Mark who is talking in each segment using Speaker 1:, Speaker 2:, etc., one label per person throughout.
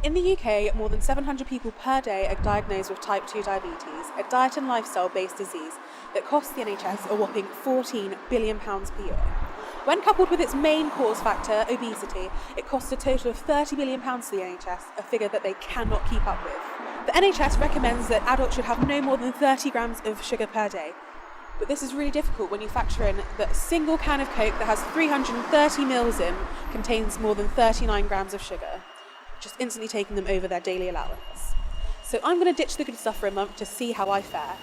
Speaker 1: In the UK, more than 700 people per day are diagnosed with type 2 diabetes, a diet and lifestyle-based disease that costs the NHS a whopping £14 billion per year. When coupled with its main cause factor, obesity, it costs a total of £30 billion to the NHS, a figure that they cannot keep up with. The NHS recommends that adults should have no more than 30 grams of sugar per day. But this is really difficult when you factor in that a single can of Coke that has 330 mils in contains more than 39 grams of sugar, just instantly taking them over their daily allowance. So I'm going to ditch the good stuff for a month to see how I fare.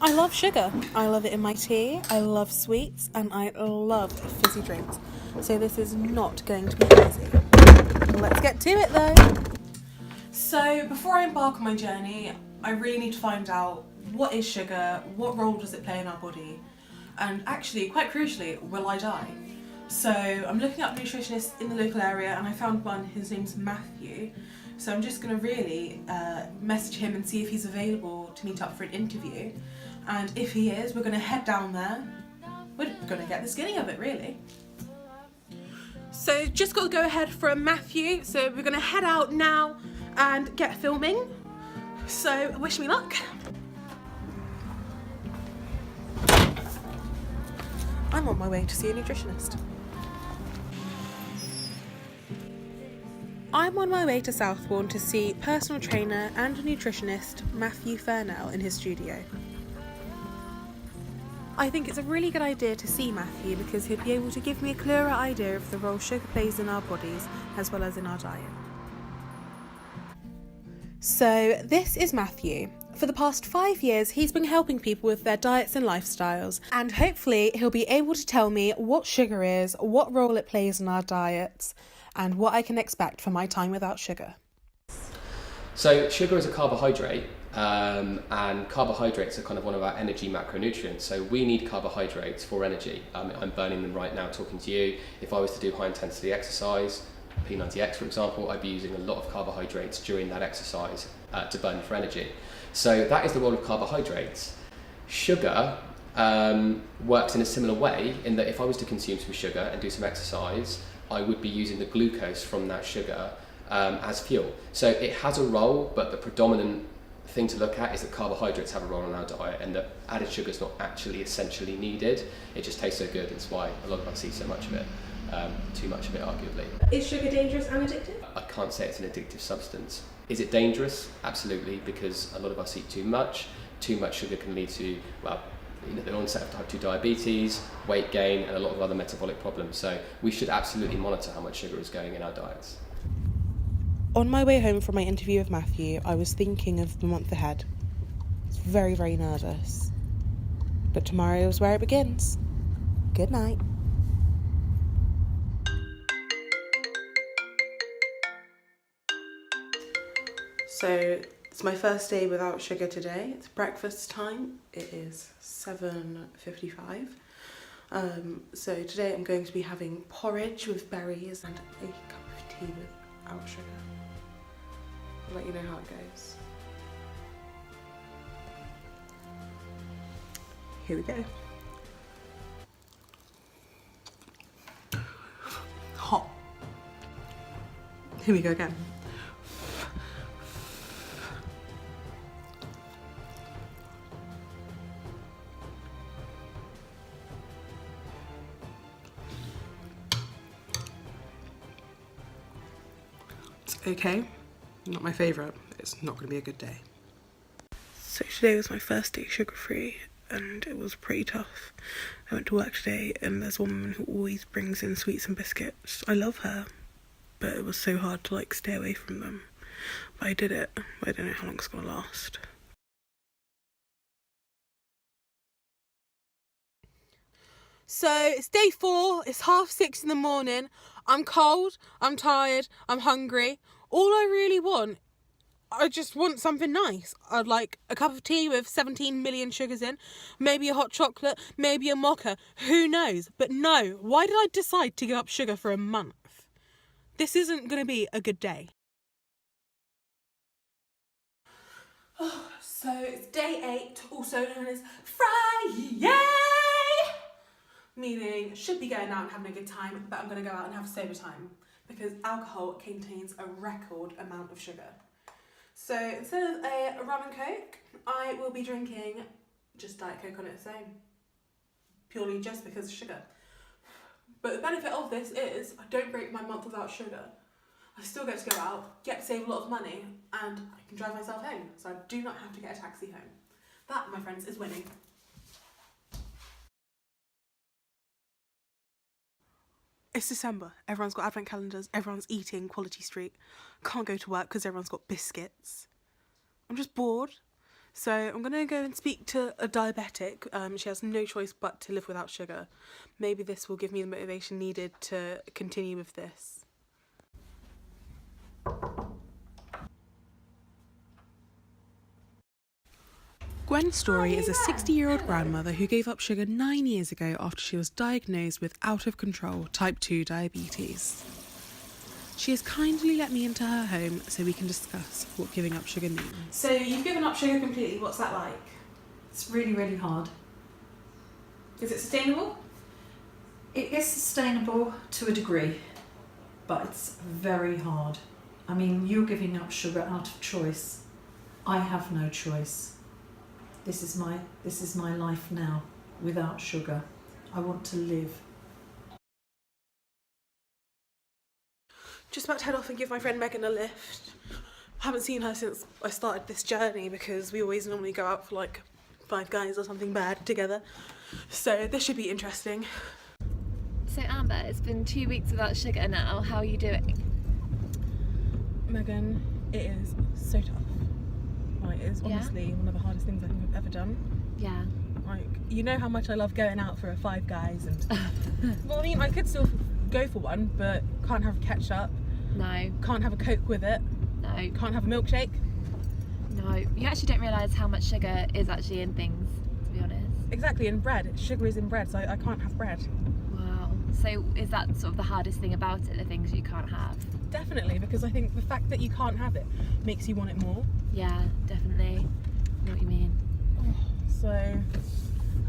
Speaker 1: I love sugar. I love it in my tea, I love sweets, and I love fizzy drinks. So this is not going to be easy. Let's get to it though. So before I embark on my journey, I really need to find out what is sugar, what role does it play in our body, and actually, quite crucially, will I die? So I'm looking up nutritionists in the local area and I found one, his name's Matthew. So I'm just going to really message him and see if he's available to meet up for an interview. And if he is, we're going to head down there. We're going to get the skinny of it, really. So just got to go ahead from Matthew. So we're going to head out now and get filming. So wish me luck. I'm on my way to see a nutritionist. I'm on my way to Southbourne to see personal trainer and nutritionist Matthew Furnell in his studio. I think it's a really good idea to see Matthew because he'll be able to give me a clearer idea of the role sugar plays in our bodies as well as in our diet. So this is Matthew. For the past 5 years, he's been helping people with their diets and lifestyles, and hopefully he'll be able to tell me what sugar is, what role it plays in our diets, and what I can expect for my time without sugar.
Speaker 2: So sugar is a carbohydrate, and carbohydrates are kind of one of our energy macronutrients. So we need carbohydrates for energy. I'm burning them right now talking to you. If I was to do high intensity exercise, P90X for example, I'd be using a lot of carbohydrates during that exercise to burn for energy. So that is the role of carbohydrates. Sugar works in a similar way in that if I was to consume some sugar and do some exercise, I would be using the glucose from that sugar as fuel. So it has a role, but the predominant thing to look at is that carbohydrates have a role in our diet and that added sugar is not actually essentially needed. It just tastes so good, it's why a lot of us eat so much of it, too much of it arguably. Is sugar dangerous and addictive? I can't say it's an addictive substance. Is it dangerous? Absolutely, because a lot of us eat too much. Too much sugar can lead to, well, the onset of type 2 diabetes, weight gain, and a lot of other metabolic problems. So we should absolutely monitor how much sugar is going in our diets.
Speaker 1: On my way home from my interview with Matthew, I was thinking of the month ahead. I was very, very nervous. But tomorrow is where it begins. Good night. So it's my first day without sugar today. It's breakfast time. It is 7:55. So today I'm going to be having porridge with berries and a cup of tea without sugar. I'll let you know how it goes. Here we go. Hot. Here we go again. Okay, not my favourite. It's not going to be a good day. So today was my first day sugar-free and it was pretty tough. I went to work today and there's one woman who always brings in sweets and biscuits. I love her, but it was so hard to stay away from them. But I did it. I don't know how long it's going to last. So it's day 4, it's 6:30 in the morning. I'm cold, I'm tired, I'm hungry. All I really want, I just want something nice. I'd like a cup of tea with 17 million sugars in, maybe a hot chocolate, maybe a mocha, who knows? But no, why did I decide to give up sugar for a month? This isn't going to be a good day. So it's day 8, also known as Friday. Meaning, should be going out and having a good time, but I'm going to go out and have a sober time. because alcohol contains a record amount of sugar. So instead of a rum and coke, I will be drinking just Diet Coke on its own, purely just because of sugar. But the benefit of this is I don't break my month without sugar. I still get to go out, get to save a lot of money, and I can drive myself home, so I do not have to get a taxi home. That, my friends, is winning. It's December, everyone's got advent calendars, everyone's eating Quality Street. Can't go to work because everyone's got biscuits. I'm just bored. So I'm going to go and speak to a diabetic. She has no choice but to live without sugar. Maybe this will give me the motivation needed to continue with this. Gwen Story is a 60-year-old grandmother who gave up sugar 9 years ago after she was diagnosed with out-of-control type 2 diabetes. She has kindly let me into her home so we can discuss what giving up sugar means. So you've given up sugar completely, what's that like?
Speaker 3: It's really, really hard.
Speaker 1: Is it sustainable?
Speaker 3: It is sustainable to a degree, but it's very hard. I mean, you're giving up sugar out of choice. I have no choice. This is my life now, without sugar. I want to live.
Speaker 1: Just about to head off and give my friend Megan a lift. I haven't seen her since I started this journey because we always normally go out for like 5 guys or something bad together. So this should be interesting.
Speaker 4: So Amber, it's been 2 weeks without sugar now. How are you doing?
Speaker 1: Megan, it is so tough. Like, it is honestly one of the hardest things I think I've ever done.
Speaker 4: Yeah.
Speaker 1: Like, you know how much I love going out for a 5 guys and... well, I mean, I could still go for one, but can't have ketchup.
Speaker 4: No.
Speaker 1: Can't have a Coke with it.
Speaker 4: No.
Speaker 1: Can't have a milkshake.
Speaker 4: No. You actually don't realise how much sugar is actually in things, to be honest.
Speaker 1: Exactly, in bread. Sugar is in bread, so I can't have bread.
Speaker 4: Wow. So is that sort of the hardest thing about it, the things you can't have?
Speaker 1: Definitely, because I think the fact that you can't have it makes you want it more.
Speaker 4: Yeah, definitely. I know what you mean.
Speaker 1: So,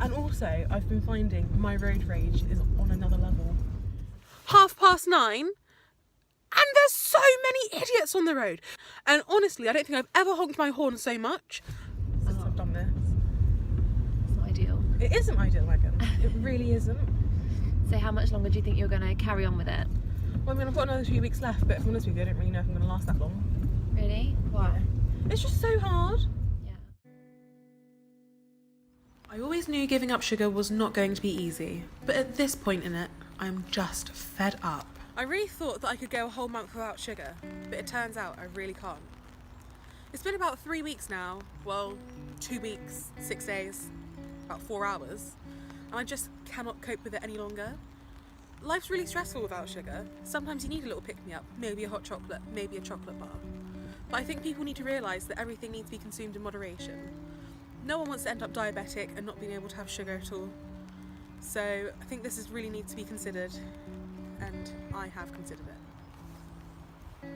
Speaker 1: and also I've been finding my road rage is on another level. 9:30 and there's so many idiots on the road. And honestly, I don't think I've ever honked my horn so much since I've done this.
Speaker 4: It's not ideal.
Speaker 1: It isn't ideal, Megan. It really isn't.
Speaker 4: So how much longer do you think you're going to carry on with it?
Speaker 1: Well, I mean, I've got another 2 weeks left, but if I'm honest with you, I don't really know if I'm going to last that long.
Speaker 4: Really? Why?
Speaker 1: Yeah. It's just so hard.
Speaker 4: Yeah.
Speaker 1: I always knew giving up sugar was not going to be easy, but at this point in it, I'm just fed up. I really thought that I could go a whole month without sugar, but it turns out I really can't. It's been about 3 weeks now, well, 2 weeks, 6 days, about 4 hours, and I just cannot cope with it any longer. Life's really stressful without sugar. Sometimes you need a little pick-me-up, maybe a hot chocolate, maybe a chocolate bar. But I think people need to realise that everything needs to be consumed in moderation. No one wants to end up diabetic and not being able to have sugar at all. So I think this really needs to be considered, and I have considered it.